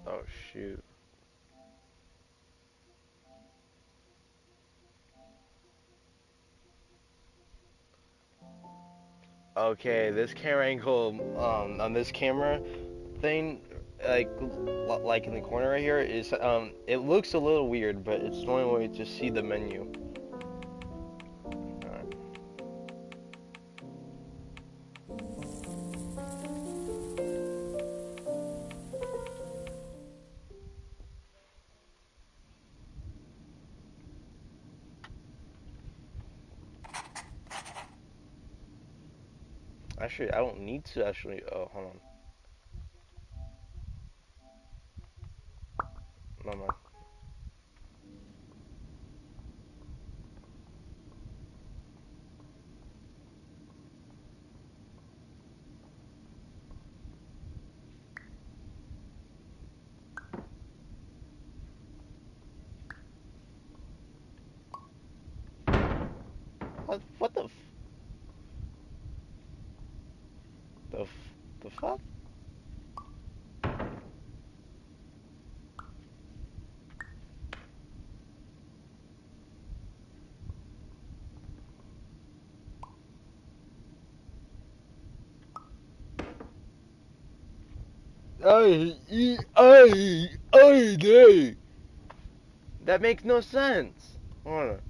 Oh shoot. Okay, this camera angle on this camera thing, like in the corner right here, is it looks a little weird, but it's the only way to see the menu. Alright. Actually, I don't need to actually. Oh, hold on. No, no. What? What the fuck? Day. That makes no sense. Hold on.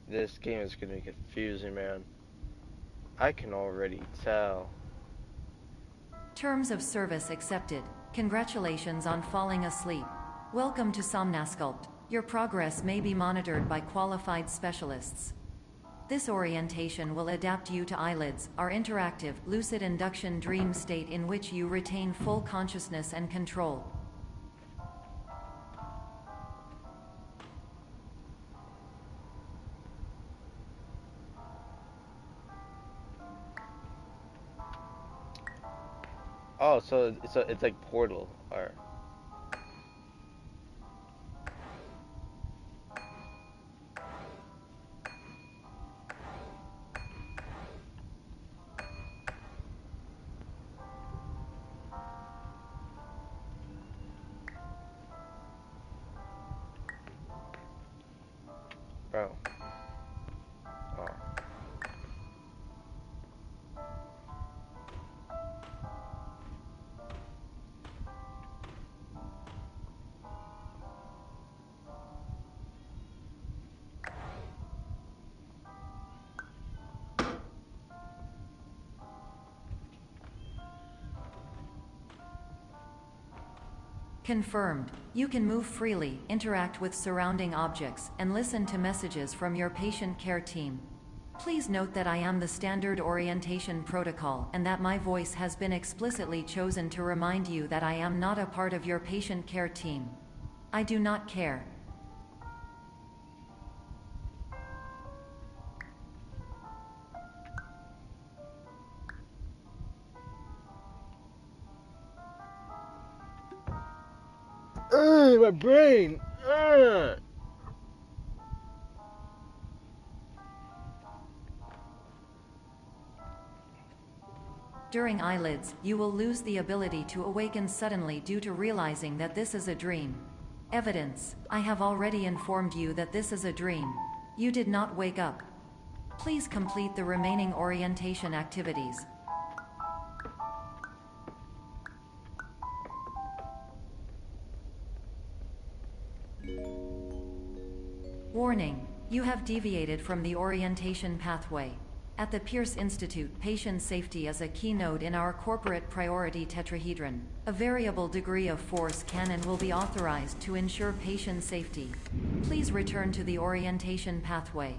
This game is gonna be confusing, man. I can already tell. Terms of service accepted. Congratulations on falling asleep. Welcome to Somnasculpt. Your progress may be monitored by qualified specialists. This orientation will adapt you to eyelids, our interactive, lucid induction dream state in which you retain full consciousness and control. Oh, so it's like Portal, or bro. Oh. Confirmed. You can move freely, interact with surrounding objects, and listen to messages from your patient care team. Please note that I am the standard orientation protocol and that my voice has been explicitly chosen to remind you that I am not a part of your patient care team. I do not care. My brain. Ugh. During eyelids, you will lose the ability to awaken suddenly due to realizing that this is a dream. Evidence: I have already informed you that this is a dream. You did not wake up. Please complete the remaining orientation activities. Warning: you have deviated from the orientation pathway. At the Pierce Institute, patient safety is a keynote in our corporate priority tetrahedron. A variable degree of force can and will be authorized to ensure patient safety. Please return to the orientation pathway.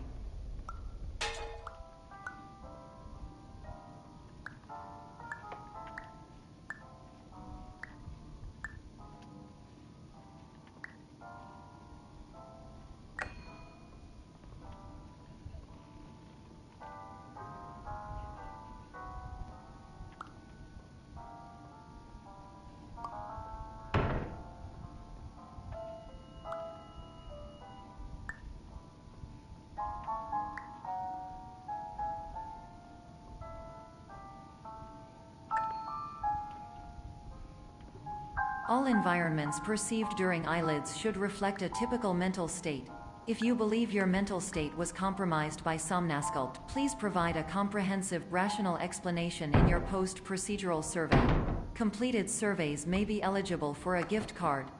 All environments perceived during eyelids should reflect a typical mental state. If you believe your mental state was compromised by Somnasculpt, please provide a comprehensive, rational explanation in your post-procedural survey. Completed surveys may be eligible for a gift card.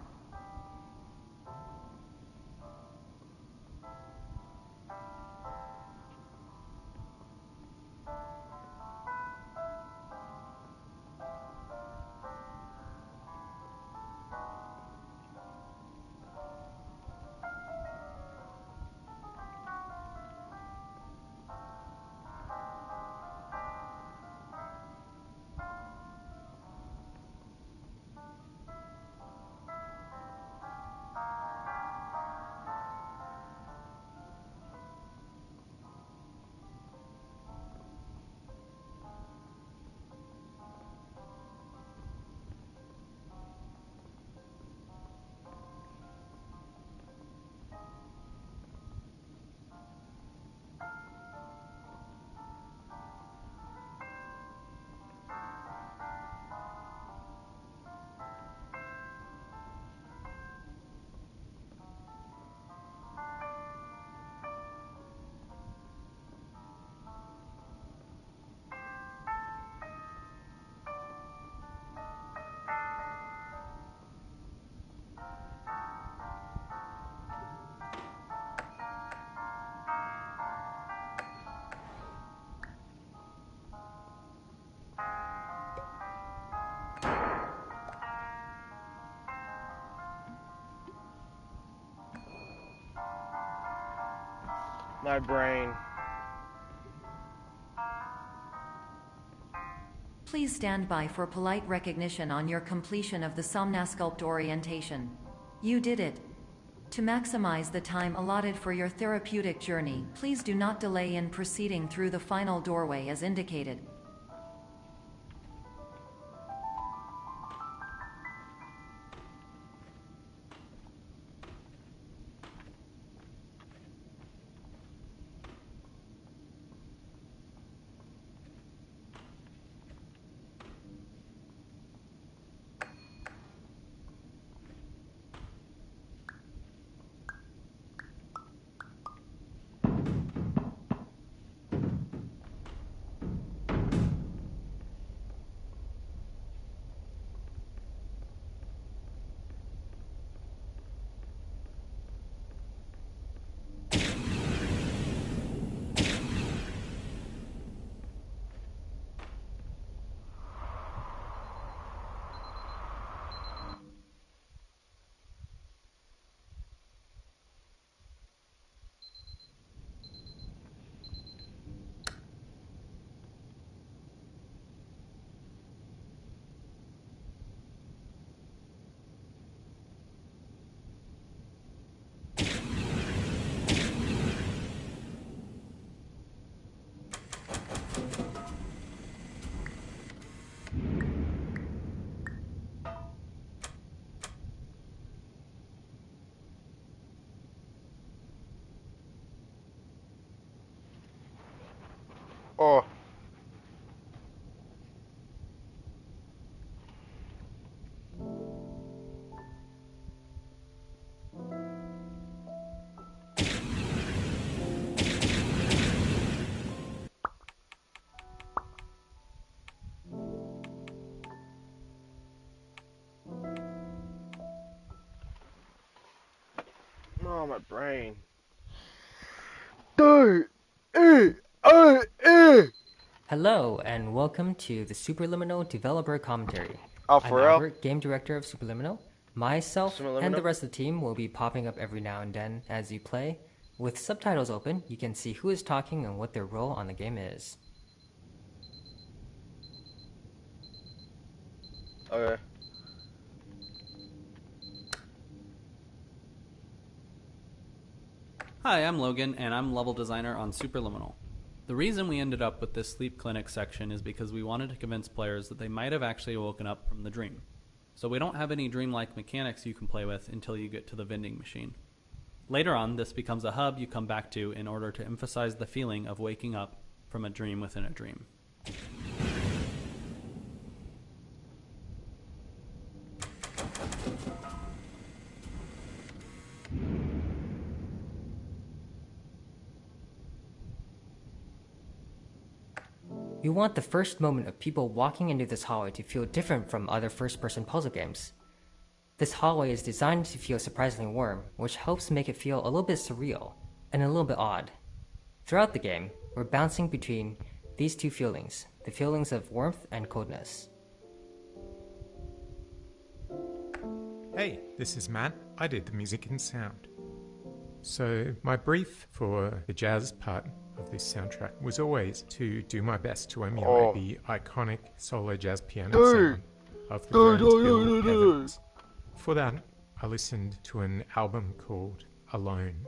My brain. Please stand by for polite recognition on your completion of the Somnasculpt orientation. You did it. To maximize the time allotted for your therapeutic journey, please do not delay in proceeding through the final doorway as indicated. Oh. Oh, my brain. Hello, and welcome to the Superliminal Developer Commentary. Oh, I'm for real? Albert, Game Director of Superliminal. Myself and Superliminal? the rest of the team will be popping up every now and then as you play. With subtitles open, you can see who is talking and what their role on the game is. Okay. Hi, I'm Logan, and I'm level designer on Superliminal. The reason we ended up with this sleep clinic section is because we wanted to convince players that they might have actually woken up from the dream. So we don't have any dreamlike mechanics you can play with until you get to the vending machine. Later on, this becomes a hub you come back to in order to emphasize the feeling of waking up from a dream within a dream. We want the first moment of people walking into this hallway to feel different from other first-person puzzle games. This hallway is designed to feel surprisingly warm, which helps make it feel a little bit surreal and a little bit odd. Throughout the game, we're bouncing between these two feelings, the feelings of warmth and coldness. Hey, this is Matt. I did the music and sound. So my brief for the jazz part of this soundtrack was always to do my best to emulate the iconic solo jazz piano sound of the Grand Hill Heavens. For that, I listened to an album called Alone.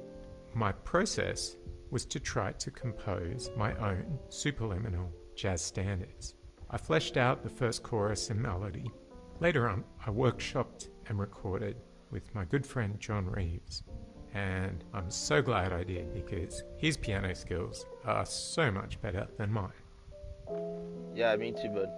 My process was to try to compose my own superliminal jazz standards. I fleshed out the first chorus and melody. Later on, I workshopped and recorded with my good friend John Reeves. And I'm so glad I did, because his piano skills are so much better than mine. Yeah, me too, bud.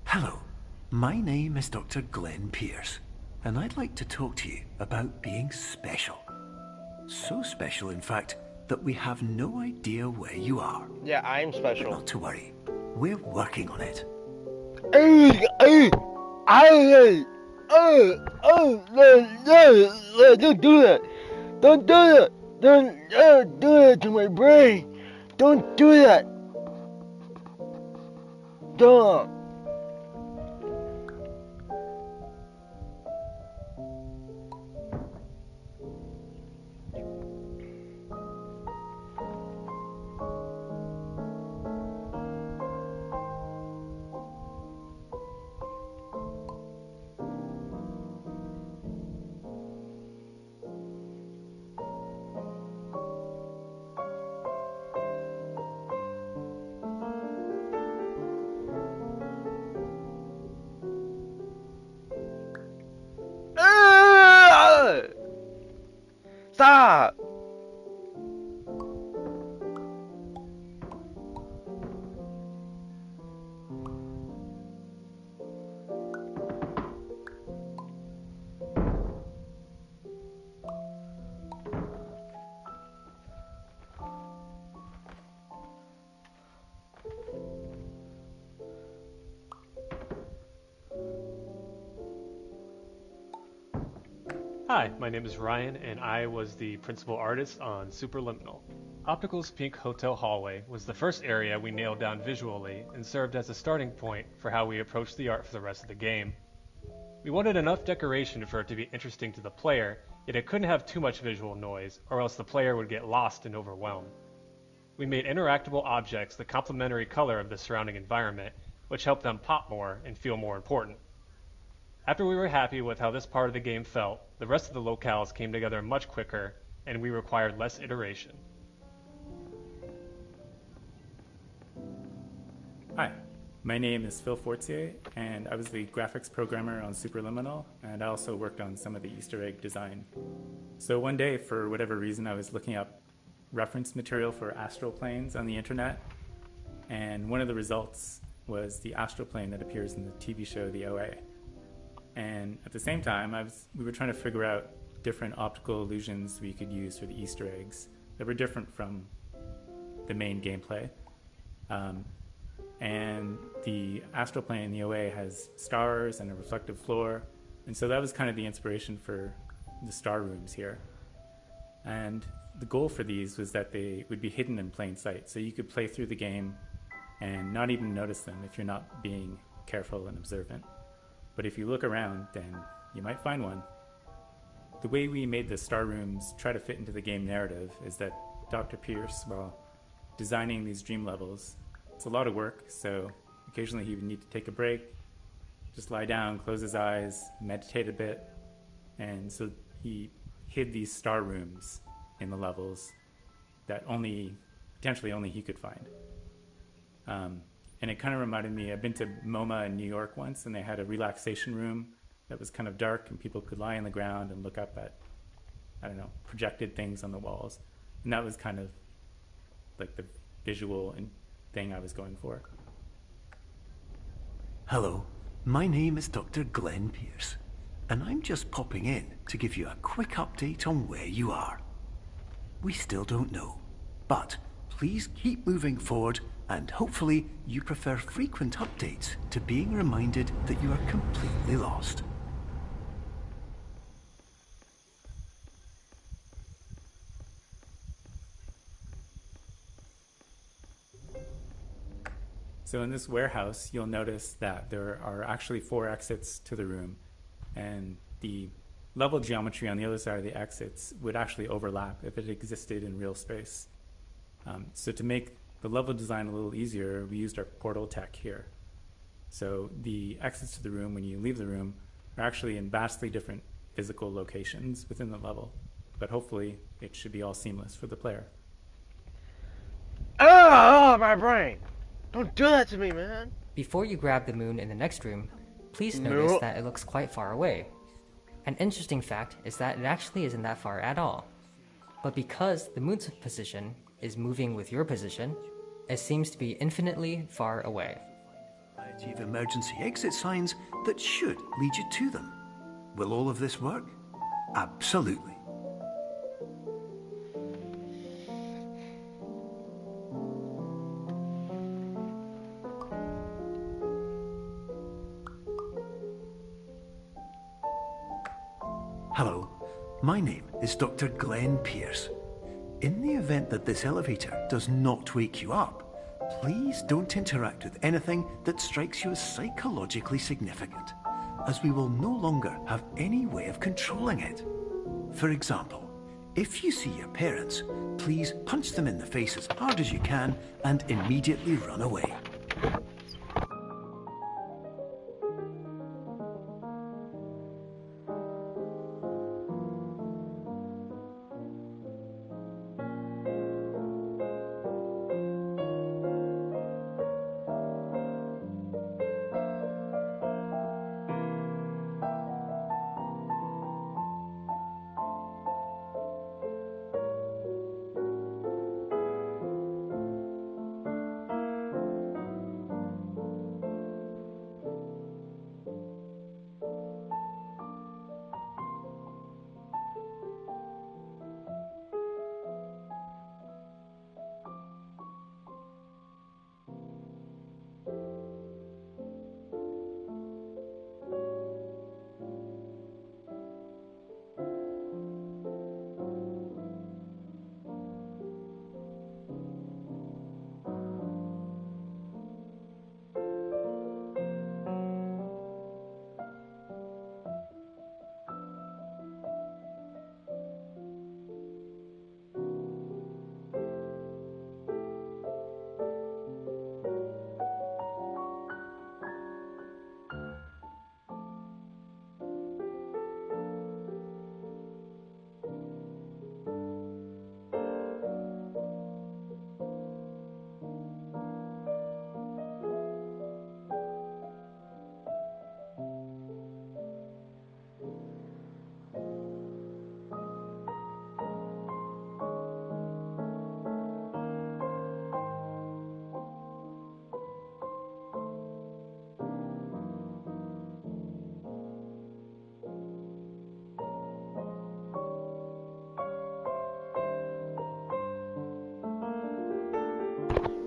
Hello, my name is Dr. Glenn Pierce, and I'd like to talk to you about being special. So special, in fact, that we have no idea where you are. Yeah, I'm But special. not to worry, we're working on it. Don't do that. Don't do that. Don't do that to my brain. Don't do that. Don't. Hi, my name is Ryan, and I was the principal artist on Superliminal. Optical's Pink Hotel Hallway was the first area we nailed down visually and served as a starting point for how we approached the art for the rest of the game. We wanted enough decoration for it to be interesting to the player, yet it couldn't have too much visual noise, or else the player would get lost and overwhelmed. We made interactable objects the complementary color of the surrounding environment, which helped them pop more and feel more important. After we were happy with how this part of the game felt, the rest of the locales came together much quicker, and we required less iteration. Hi, my name is Phil Fortier, and I was the graphics programmer on Superliminal, and I also worked on some of the Easter egg design. So one day, for whatever reason, I was looking up reference material for astral planes on the internet, and one of the results was the astral plane that appears in the TV show The OA. And at the same time, we were trying to figure out different optical illusions we could use for the Easter eggs that were different from the main gameplay. And the astral plane in the OA has stars and a reflective floor, and so that was kind of the inspiration for the star rooms here. And the goal for these was that they would be hidden in plain sight, so you could play through the game and not even notice them if you're not being careful and observant. But if you look around, then you might find one. The way we made the star rooms try to fit into the game narrative is that Dr. Pierce, while designing these dream levels, it's a lot of work, so occasionally he would need to take a break, just lie down, close his eyes, meditate a bit, and so he hid these star rooms in the levels that potentially only he could find. And it kind of reminded me, I've been to MoMA in New York once, and they had a relaxation room that was kind of dark, and people could lie on the ground and look up at, projected things on the walls. And that was kind of like the visual thing I was going for. Hello, my name is Dr. Glenn Pierce, and I'm just popping in to give you a quick update on where you are. We still don't know, but please keep moving forward, and hopefully you prefer frequent updates to being reminded that you are completely lost. So in this warehouse, you'll notice that there are actually 4 exits to the room, and the level geometry on the other side of the exits would actually overlap if it existed in real space. So to make the level design a little easier, we used our portal tech here. So the exits to the room when you leave the room are actually in vastly different physical locations within the level, but hopefully it should be all seamless for the player. Oh, my brain! Don't do that to me, man! Before you grab the moon in the next room, please notice that it looks quite far away. An interesting fact is that it actually isn't that far at all. But because the moon's position is moving with your position, it seems to be infinitely far away. Variety of emergency exit signs that should lead you to them. Will all of this work? Absolutely. Hello, my name is Dr. Glenn Pierce. In the event that this elevator does not wake you up, please don't interact with anything that strikes you as psychologically significant, as we will no longer have any way of controlling it. For example, if you see your parents, please punch them in the face as hard as you can and immediately run away.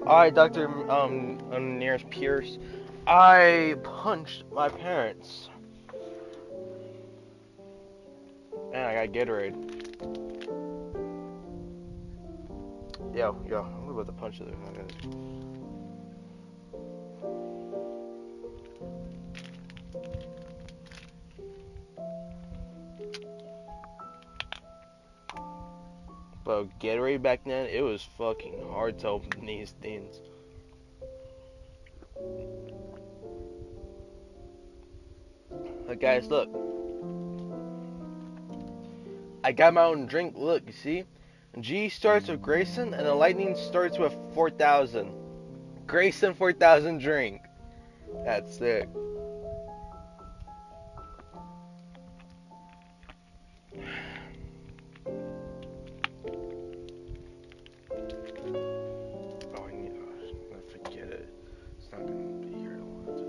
Alright, Dr. Nearest Pierce. I punched my parents. And I got Gatorade. Yo, I'm about to punch it. But Gatorade back then, it was fucking hard to open these things. Look, guys, look. I got my own drink. Look, you see? G starts with Grayson, and the Lightning starts with 4,000. Grayson 4,000 drink. That's sick. Forget it. It's not gonna be here in a long time.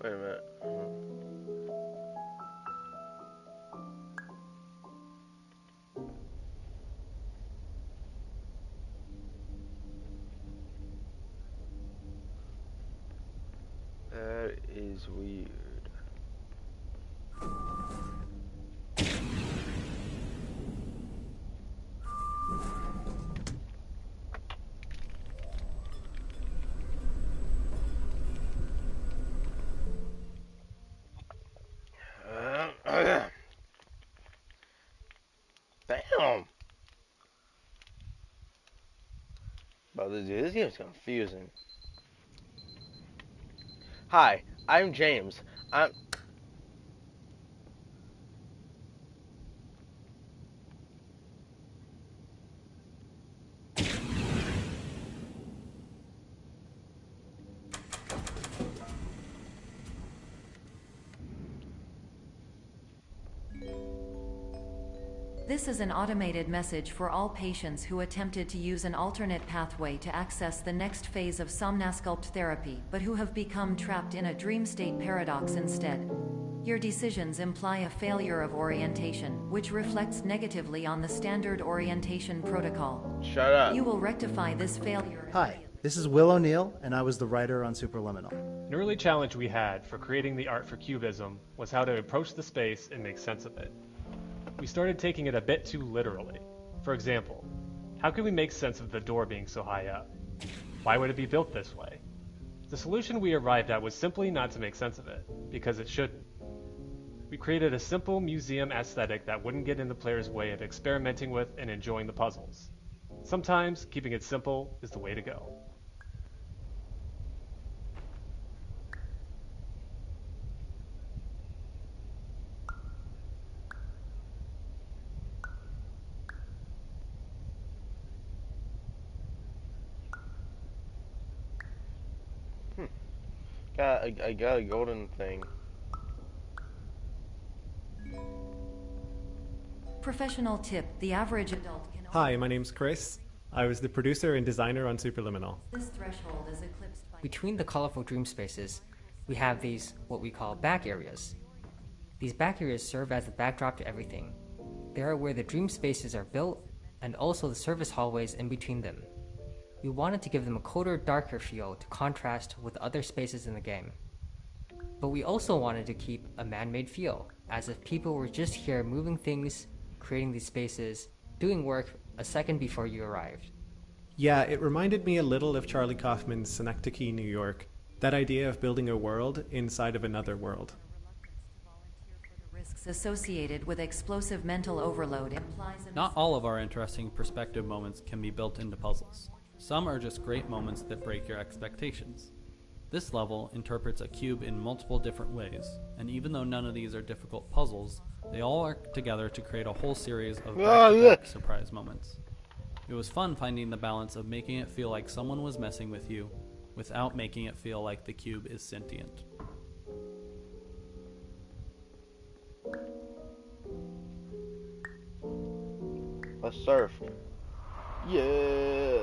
Wait a minute. That is weird. Damn. But this game's confusing. Hi, I'm James. I'm. This is an automated message for all patients who attempted to use an alternate pathway to access the next phase of Somnasculpt therapy, but who have become trapped in a dream state paradox instead. Your decisions imply a failure of orientation, which reflects negatively on the standard orientation protocol. Shut up. You will rectify this failure. Hi, this is Will O'Neill, and I was the writer on Superliminal. An early challenge we had for creating the art for Cubism was how to approach the space and make sense of it. We started taking it a bit too literally. For example, how can we make sense of the door being so high up? Why would it be built this way? The solution we arrived at was simply not to make sense of it, because it shouldn't. We created a simple museum aesthetic that wouldn't get in the player's way of experimenting with and enjoying the puzzles. Sometimes, keeping it simple is the way to go. I got a golden thing. Professional tip: the average adult can Hi, my name's Chris. I was the producer and designer on Superliminal. This threshold is eclipsed by Between the colorful dream spaces, we have these, what we call back areas. These back areas serve as the backdrop to everything. They are where the dream spaces are built, and also the service hallways in between them. We wanted to give them a colder, darker feel to contrast with other spaces in the game. But we also wanted to keep a man-made feel, as if people were just here moving things, creating these spaces, doing work a second before you arrived. Yeah, it reminded me a little of Charlie Kaufman's Synecdoche, New York. That idea of building a world inside of another world. risks associated with explosive mental overload implies a Not all of our interesting perspective moments can be built into puzzles. Some are just great moments that break your expectations. This level interprets a cube in multiple different ways, and even though none of these are difficult puzzles, they all work together to create a whole series of back-to-back surprise moments. It was fun finding the balance of making it feel like someone was messing with you, without making it feel like the cube is sentient. Let's surf. Yeah.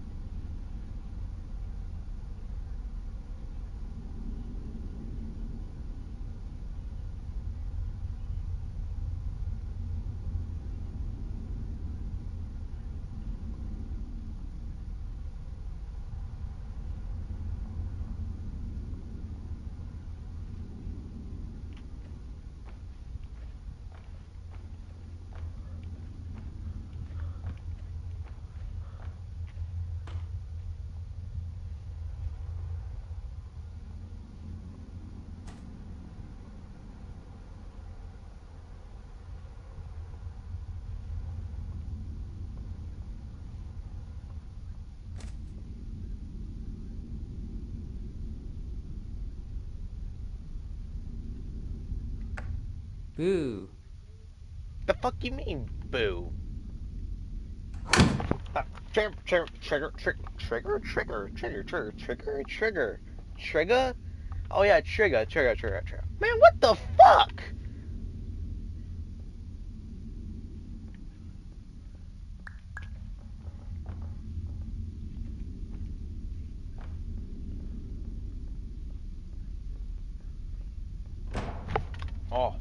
Boo. The fuck you mean, boo? Trigger? Oh yeah, trigger. Man, what the fuck? Oh.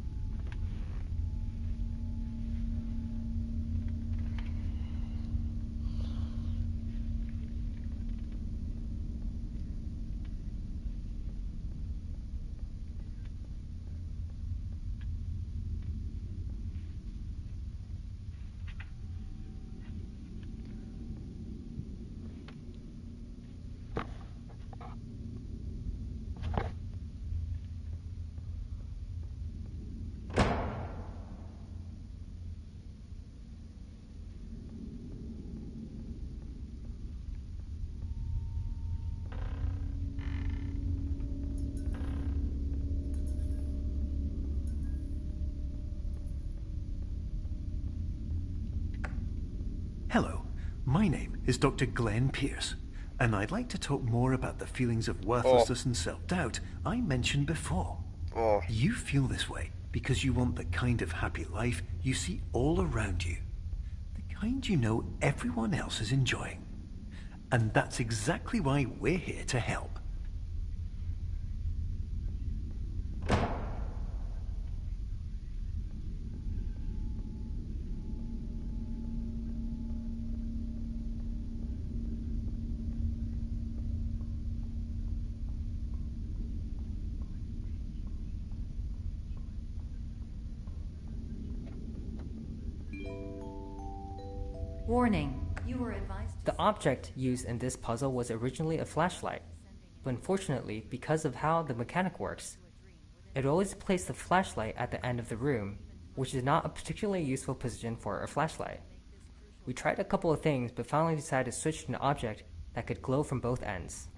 Hello, my name is Dr. Glenn Pierce, and I'd like to talk more about the feelings of worthlessness and self-doubt I mentioned before. Oh. You feel this way because you want the kind of happy life you see all around you. The kind you know everyone else is enjoying. And that's exactly why we're here to help. Warning. You were advised to The object used in this puzzle was originally a flashlight, but unfortunately, because of how the mechanic works, it always placed the flashlight at the end of the room, which is not a particularly useful position for a flashlight. We tried a couple of things, but finally decided to switch to an object that could glow from both ends.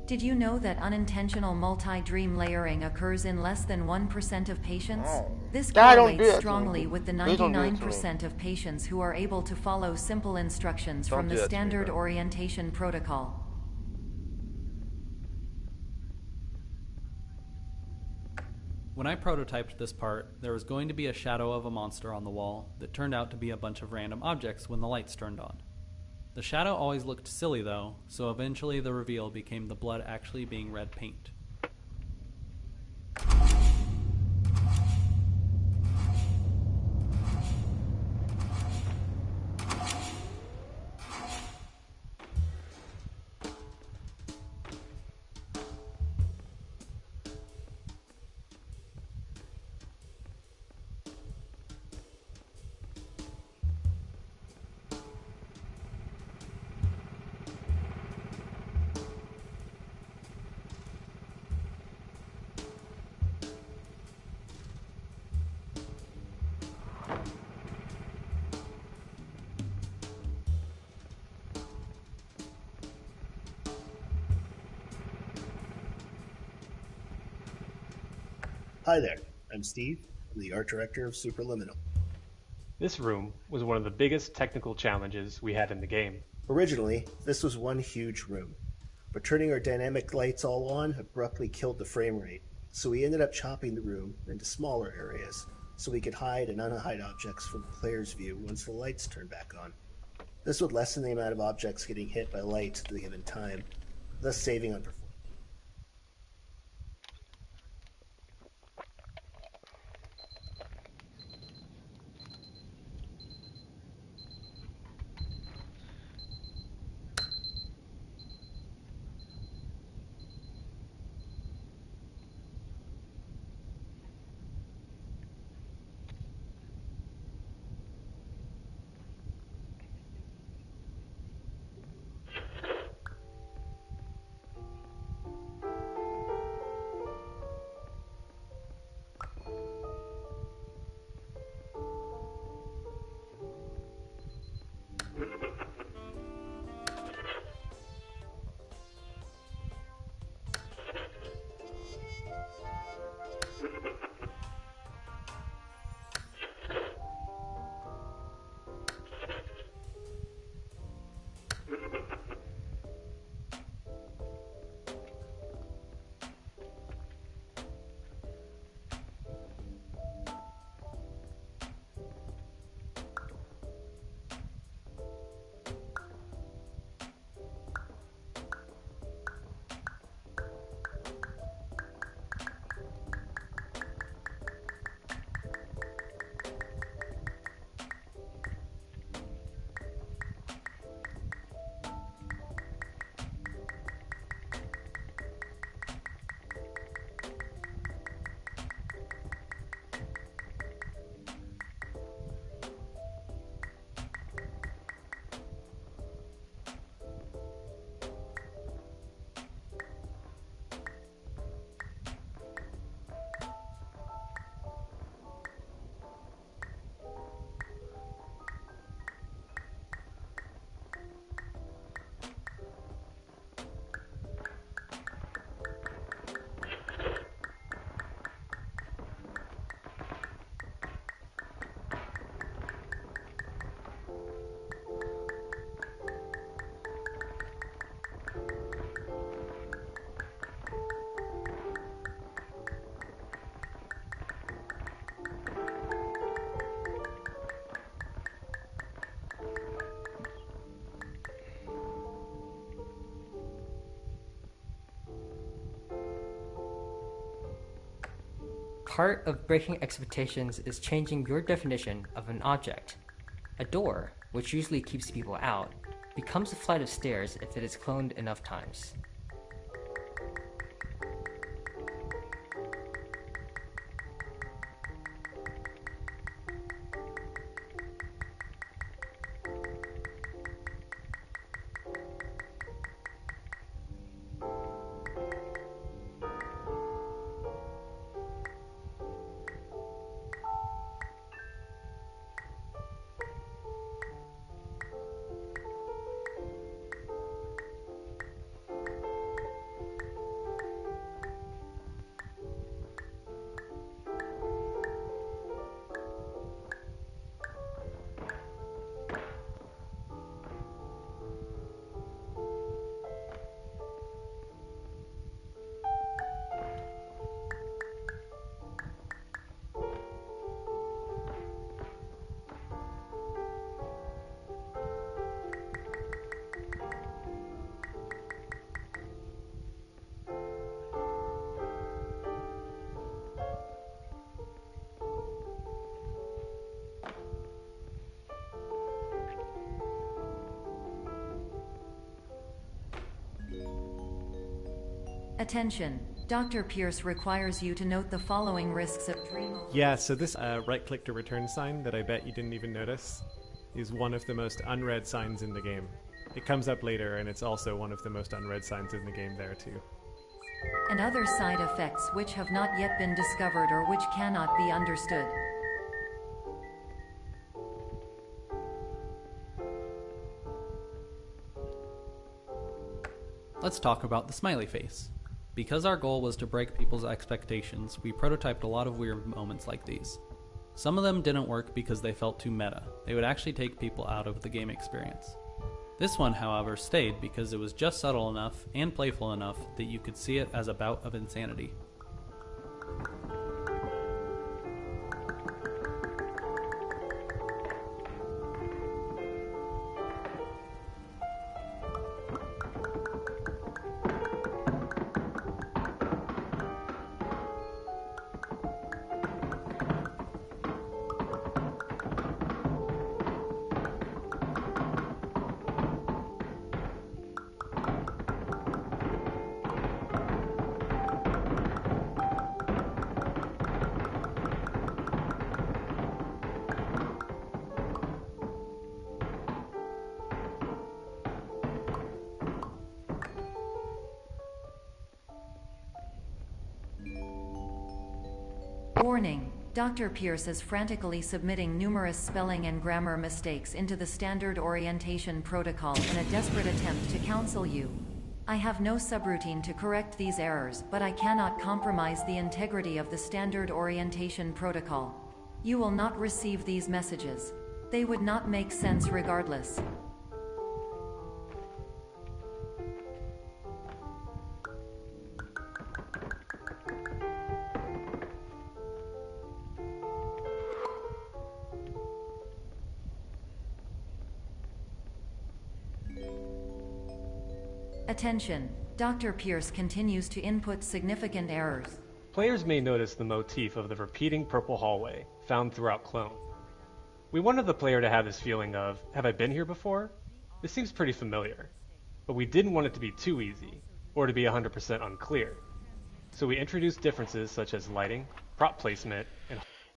Did you know that unintentional multi-dream layering occurs in less than 1% of patients? Oh. This God, don't do correlates that to strongly me. with the Please don't do it to me. 99% of patients who are able to follow simple instructions Don't from do the that to me, standard bro. orientation protocol. When I prototyped this part, there was going to be a shadow of a monster on the wall that turned out to be a bunch of random objects when the lights turned on. The shadow always looked silly though, so eventually the reveal became the blood actually being red paint. Hi there, I'm Steve. I'm the art director of Superliminal. This room was one of the biggest technical challenges we had in the game. Originally, this was one huge room, but turning our dynamic lights all on abruptly killed the frame rate, so we ended up chopping the room into smaller areas so we could hide and unhide objects from the player's view once the lights turned back on. This would lessen the amount of objects getting hit by light at a given time, thus saving on performance. part of breaking expectations is changing your definition of an object. A door, which usually keeps people out, becomes a flight of stairs if it is cloned enough times. Attention. Dr. Pierce requires you to note the following risks of dream. Yeah, so this right-click to return sign that I bet you didn't even notice is one of the most unread signs in the game. It comes up later, and it's also one of the most unread signs in the game there, too. And other side effects which have not yet been discovered or which cannot be understood. Let's talk about the smiley face. Because our goal was to break people's expectations, we prototyped a lot of weird moments like these. Some of them didn't work because they felt too meta. They would actually take people out of the game experience. This one, however, stayed because it was just subtle enough and playful enough that you could see it as a bout of insanity. Warning. Dr. Pierce is frantically submitting numerous spelling and grammar mistakes into the standard orientation protocol in a desperate attempt to counsel you. I have no subroutine to correct these errors, but I cannot compromise the integrity of the standard orientation protocol. You will not receive these messages. They would not make sense regardless. Attention. Dr. Pierce continues to input significant errors. Players may notice the motif of the repeating purple hallway found throughout Clone. We wanted the player to have this feeling of, have I been here before? This seems pretty familiar. But we didn't want it to be too easy, or to be 100% unclear. So we introduced differences such as lighting, prop placement, and